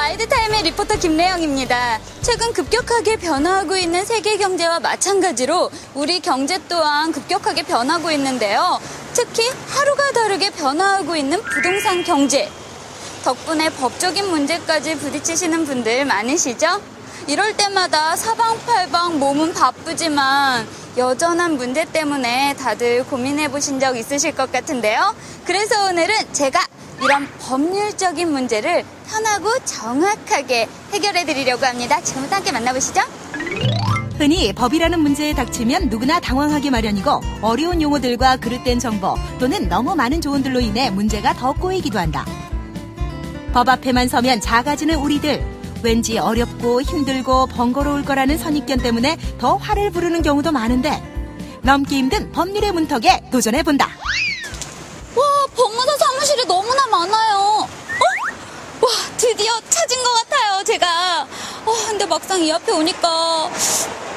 라이드타임의 리포터 김래영입니다. 최근 급격하게 변화하고 있는 세계 경제와 마찬가지로 우리 경제 또한 급격하게 변하고 있는데요. 특히 하루가 다르게 변화하고 있는 부동산 경제. 덕분에 법적인 문제까지 부딪히시는 분들 많으시죠? 이럴 때마다 사방팔방 몸은 바쁘지만 여전한 문제 때문에 다들 고민해 보신 적 있으실 것 같은데요. 그래서 오늘은 제가 이런 법률적인 문제를 편하고 정확하게 해결해 드리려고 합니다. 지금부터 함께 만나보시죠. 흔히 법이라는 문제에 닥치면 누구나 당황하기 마련이고 어려운 용어들과 그릇된 정보 또는 너무 많은 조언들로 인해 문제가 더 꼬이기도 한다. 법 앞에만 서면 작아지는 우리들. 왠지 어렵고 힘들고 번거로울 거라는 선입견 때문에 더 화를 부르는 경우도 많은데 넘기 힘든 법률의 문턱에 도전해본다. 와, 법무사 사무실이 너무나 많아요. 와, 드디어 찾은 것 같아요, 제가. 근데 막상 이 앞에 오니까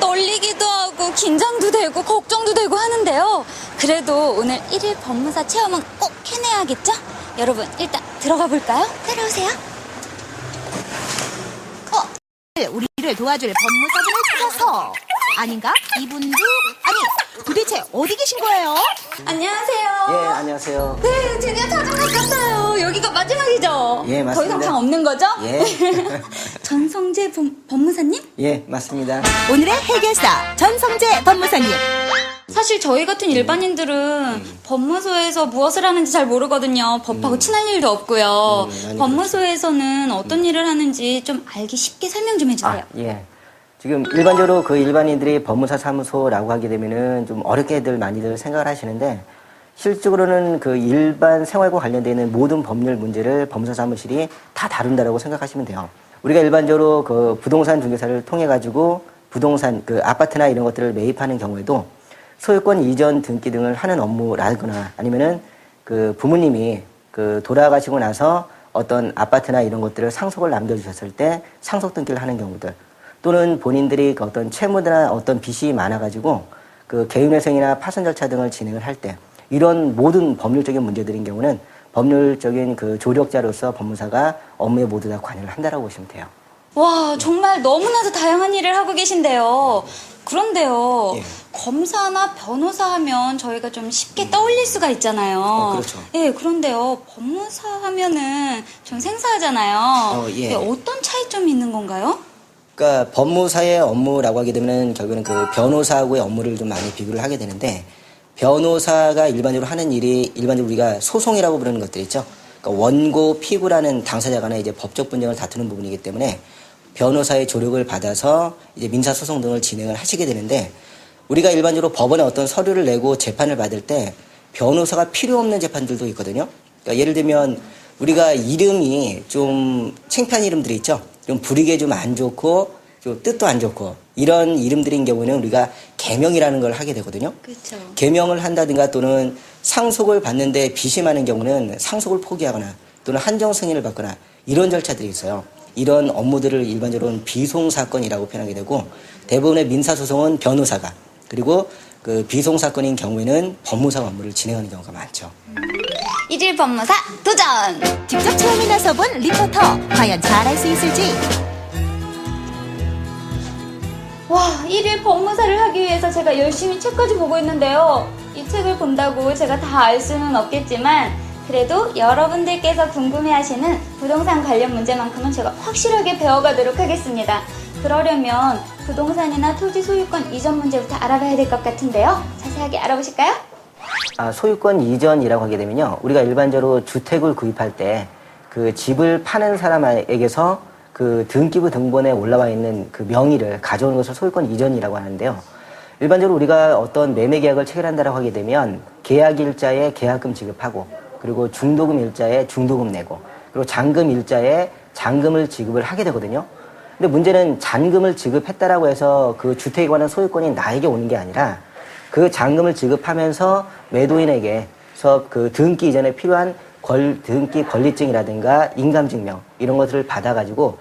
떨리기도 하고 긴장도 되고 걱정도 되고 하는데요. 그래도 오늘 1일 법무사 체험은 꼭 해내야겠죠? 여러분, 일단 들어가 볼까요? 따라오세요. 우리를 도와줄 법무사분을 찾아서 아닌가? 이분도 아니 도대체 어디 계신 거예요? 안녕하세요. 예, 안녕하세요. 네, 드디어 찾은 것 같아요. 여기가 마지막이죠? 예, 맞습니다. 더 이상 방 없는 거죠? 예. 전성재 법무사님? 예, 맞습니다. 오늘의 해결사 전성재 법무사님. 사실 저희 같은 일반인들은 법무소에서 무엇을 하는지 잘 모르거든요. 법하고 친한 일도 없고요. 많이 법무소에서는 어떤 일을 하는지 좀 알기 쉽게 설명 좀 해주세요. 예. 지금 일반적으로 그 일반인들이 법무사 사무소라고 하게 되면은 좀 어렵게들 많이들 생각을 하시는데 실질적으로는 그 일반 생활과 관련되는 모든 법률 문제를 법무사 사무실이 다 다룬다라고 생각하시면 돼요. 우리가 일반적으로 그 부동산 중개사를 통해 가지고 부동산 그 아파트나 이런 것들을 매입하는 경우에도 소유권 이전 등기 등을 하는 업무라거나 아니면은 그 부모님이 그 돌아가시고 나서 어떤 아파트나 이런 것들을 상속을 남겨주셨을 때 상속 등기를 하는 경우들 또는 본인들이 그 어떤 채무나 어떤 빚이 많아가지고 그 개인회생이나 파산 절차 등을 진행을 할 때 이런 모든 법률적인 문제들인 경우는 법률적인 그 조력자로서 법무사가 업무에 모두 다 관여를 한다라고 보시면 돼요. 와, 정말 너무나도 다양한 일을 하고 계신데요. 그런데요, 예. 검사나 변호사 하면 저희가 좀 쉽게 떠올릴 수가 있잖아요. 그렇죠. 예, 그런데요, 법무사 하면은 좀 생소하잖아요. 예. 어떤 차이점이 있는 건가요? 그러니까 법무사의 업무라고 하게 되면 결국은 그 변호사하고의 업무를 좀 많이 비교를 하게 되는데 변호사가 일반적으로 하는 일이 일반적으로 우리가 소송이라고 부르는 것들 있죠. 그러니까 원고, 피고라는 당사자 간의 이제 법적 분쟁을 다투는 부분이기 때문에 변호사의 조력을 받아서 이제 민사소송 등을 진행을 하시게 되는데 우리가 일반적으로 법원에 어떤 서류를 내고 재판을 받을 때 변호사가 필요 없는 재판들도 있거든요. 그러니까 예를 들면 우리가 이름이 좀 창피한 이름들이 있죠. 좀 불이게 좀 안 좋고 좀 뜻도 안 좋고 이런 이름들인 경우는 우리가 개명이라는 걸 하게 되거든요. 그렇죠. 개명을 한다든가 또는 상속을 받는데 빚이 많은 경우는 상속을 포기하거나 또는 한정 승인을 받거나 이런 절차들이 있어요. 이런 업무들을 일반적으로는 비송사건이라고 표현하게 되고 대부분의 민사소송은 변호사가 그리고 그 비송사건인 경우에는 법무사 업무를 진행하는 경우가 많죠. 1일 법무사 도전! 직접 체험에 나서본 리포터 과연 잘할 수 있을지. 와, 1일 법무사를 하기 위해서 제가 열심히 책까지 보고 있는데요. 이 책을 본다고 제가 다 알 수는 없겠지만 그래도 여러분들께서 궁금해하시는 부동산 관련 문제만큼은 제가 확실하게 배워가도록 하겠습니다. 그러려면 부동산이나 토지 소유권 이전 문제부터 알아봐야 될 것 같은데요. 자세하게 알아보실까요? 소유권 이전이라고 하게 되면요. 우리가 일반적으로 주택을 구입할 때 그 집을 파는 사람에게서 그 등기부 등본에 올라와 있는 그 명의를 가져오는 것을 소유권 이전이라고 하는데요. 일반적으로 우리가 어떤 매매 계약을 체결한다고 하게 되면 계약 일자에 계약금 지급하고 그리고 중도금 일자에 중도금 내고 그리고 잔금 일자에 잔금을 지급을 하게 되거든요. 근데 문제는 잔금을 지급했다라고 해서 그 주택에 관한 소유권이 나에게 오는 게 아니라 그 잔금을 지급하면서 매도인에게서 그 등기 이전에 필요한 등기 권리증이라든가 인감증명 이런 것들을 받아가지고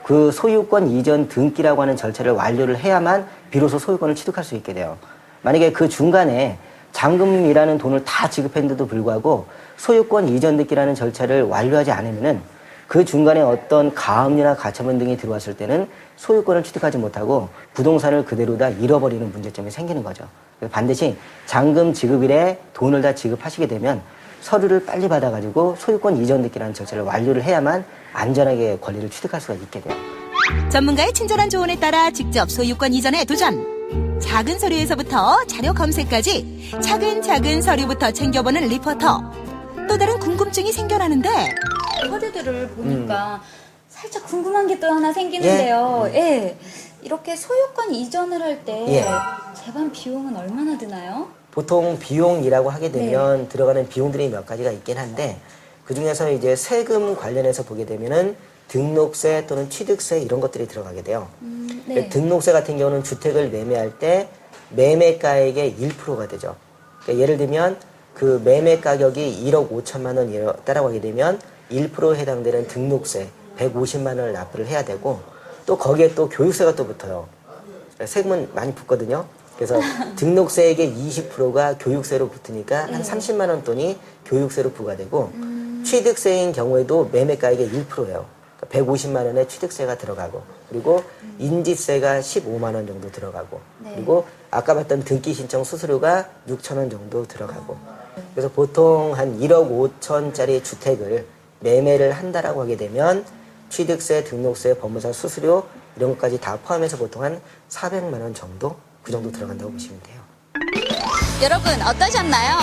그 소유권 이전 등기라고 하는 절차를 완료를 해야만 비로소 소유권을 취득할 수 있게 돼요. 만약에 그 중간에 잔금이라는 돈을 다 지급했는데도 불구하고 소유권 이전 등기라는 절차를 완료하지 않으면은 그 중간에 어떤 가압류나 가처분 등이 들어왔을 때는 소유권을 취득하지 못하고 부동산을 그대로 다 잃어버리는 문제점이 생기는 거죠. 그래서 반드시 잔금 지급일에 돈을 다 지급하시게 되면 서류를 빨리 받아가지고 소유권 이전 등기라는 절차를 완료를 해야만 안전하게 권리를 취득할 수가 있게 돼요. 전문가의 친절한 조언에 따라 직접 소유권 이전에 도전. 작은 서류에서부터 자료 검색까지 차근차근 서류부터 챙겨보는 리포터. 또 다른 궁금증이 생겨나는데 서류들을 보니까 살짝 궁금한 게 또 하나 생기는데요. 예. 이렇게 소유권 이전을 할 때 예. 재반 비용은 얼마나 드나요? 보통 비용이라고 하게 되면 들어가는 비용들이 몇 가지가 있긴 한데 그 중에서 이제 세금 관련해서 보게 되면은 등록세 또는 취득세 이런 것들이 들어가게 돼요. 네. 등록세 같은 경우는 주택을 매매할 때 매매가액의 1%가 되죠. 그러니까 예를 들면 그 매매 가격이 1억 5천만 원이라고 하게 되면 1%에 해당되는 등록세 150만 원을 납부를 해야 되고 또 거기에 또 교육세가 또 붙어요. 세금은 많이 붙거든요. 그래서 등록세액의 20%가 교육세로 붙으니까 한 30만 원 돈이 교육세로 부과되고 취득세인 경우에도 매매가액의 1%예요. 그러니까 150만 원의 취득세가 들어가고 그리고 인지세가 15만 원 정도 들어가고 그리고 아까 봤던 등기 신청 수수료가 6천 원 정도 들어가고 그래서 보통 한 1억 5천짜리 주택을 매매를 한다라고 하게 되면 취득세, 등록세, 법무사 수수료 이런 것까지 다 포함해서 보통 한 400만 원 정도 그 정도 들어간다고 보시면 돼요. 여러분 어떠셨나요?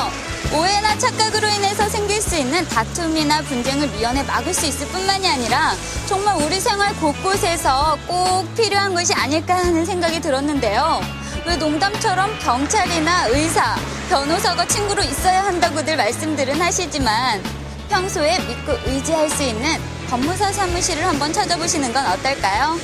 오해나 착각으로 인해서 생길 수 있는 다툼이나 분쟁을 미연에 막을 수 있을 뿐만이 아니라 정말 우리 생활 곳곳에서 꼭 필요한 것이 아닐까 하는 생각이 들었는데요. 왜 농담처럼 경찰이나 의사, 변호사가 친구로 있어야 한다고들 말씀들은 하시지만 평소에 믿고 의지할 수 있는 법무사 사무실을 한번 찾아보시는 건 어떨까요?